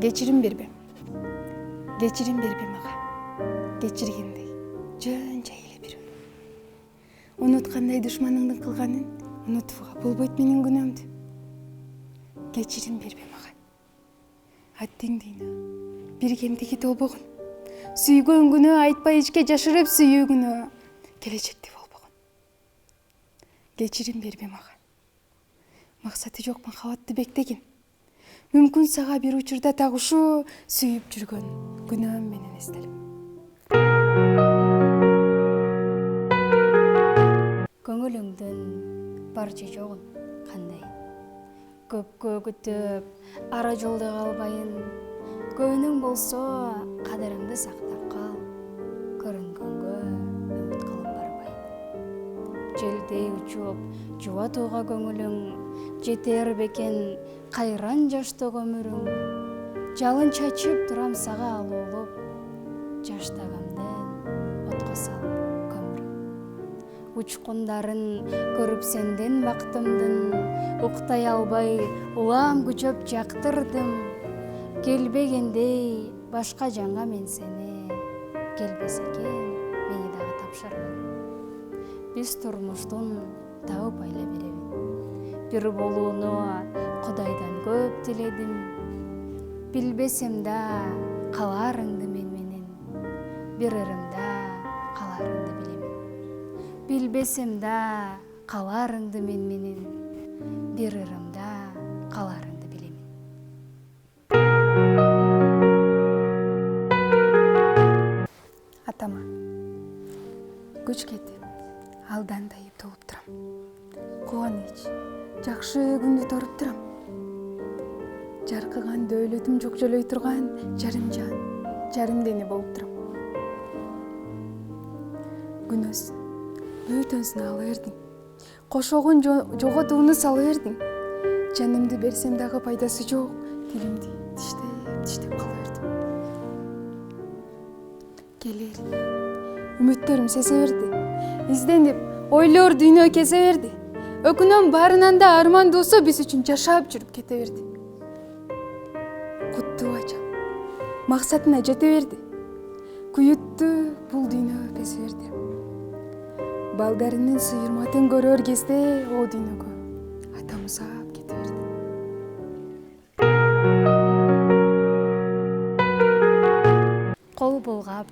Кечирим бербе мага. Кечиргендей жөн жай эле бир унуткандай душманыңдын кылганын унутууга болбойт менин күнөөмдү. Кечирим бербе мага. Аттең дүйнө бир кемдиги толбогон. Сүйгөн күнөө айтпай ичке жашырып сүйүү күнөө келечекте болбогон. Кечирим бербе мага. Максаты жок махабатты бектеген. Мүмкүн сага бир учурда так ушул сүйүп жүргөн күнөөм менен эстелим. Көңүлүңдүн бар же жогун кандай? Көпкө күтүп ара жолдо калбайын. Көөнүң болсо кадырыңды сактап кал. Көрүнгөнгө үмүт кылып барбай. Желдей учуп жубатууга көңүлүң жетер бекен кайран жаштоо өмүрүң. Жалын чачып турам сага алуулуп, жаштагамдын отко салып көмүрүң. Учкундарын көрүп сенден бактымдын, уктай албай улам күчөп жактырдым. Келбегендей башка жанга мен сени, келбесе экен мени дагы тапшырдым. Биз турмуштун табып айла беребин. Бир болууну Кудайдан көп тиледим. Билбесем да каларыңды мен менен, бир ырымда каларыңды билемин. Билбесем да каларыңды мен менен, бир ырымда каларыңды билемин. Атама күч кетип, алдан тайып толуп турам. Кубаныч, жакшы күндү торуп турам. Жаркыган дөөлөтүм жокжолой турган жарым жан, жарым дене болуп турам. Күнөөсүн, бөтөнсүн ала бердиң. Кошогун жоготууну сала бердиң. Жанымды берсем дагы пайдасы жок, тилимди тиштеп кала бердим. Келер, үмүттөрүм сесе берди. Изденип, ойлор дүйнө кесе берди. Өкүнөм баарынан да армандуусу биз үчүн жашап жүрүп кете берди. Куттуу ачам, максатына жете берди. Күйүттү бул дүйнө безе берди. Балдарынын сыйырматын көрөр кезде о дүйнөгө атам узап кете берди. Кол булгап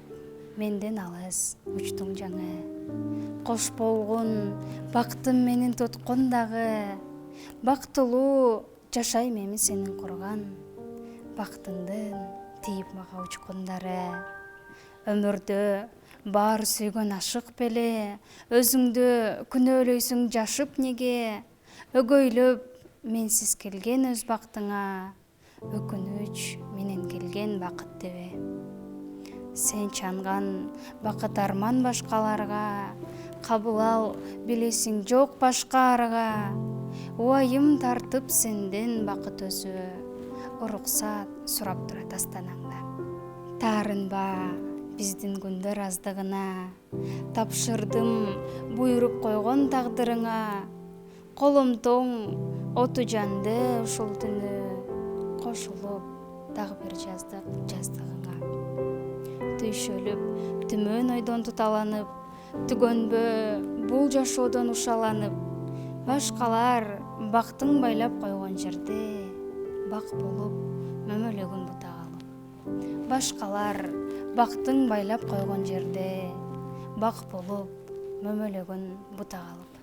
менден алыс учтуң жаңы. Кош болгон бактым менин туткон дагы. Бактылуу жашайм эми сенин курган. Бактыңдын тийип мага учкундары. Өмүрдө баар сүйгөн ашык беле. Өзүңдү күнөөлөйсүң жашып неге. Өгөйлөп менсиз келген өз бактыңа. Өкүнүч менен келген бакыт дебе. Сен чанган бакыт арман башкаларга. Кабыл ал билесиң жок башка арга. Уайым тартып сенден бакыт өзү. Уруксат сурап турат астанаңда. Таарынба биздин күндөр аздыгына. Тапшырдым буйруп койгон тагдырыңа. Колум тоң оту жанды ушул түнү. Кошулуп дагы бир жаздык жаздыгыңа. Түйшөлүп түмөн ойдон туталанып. Түгөнбө бул жашоодон ушаланып. Башкалар бактың байлап койгон жерде. Бак болуп мөмөлөгүн бута калып. Башкалар бактың байлап койгон жерде. Бак болуп мөмөлөгүн бута калып.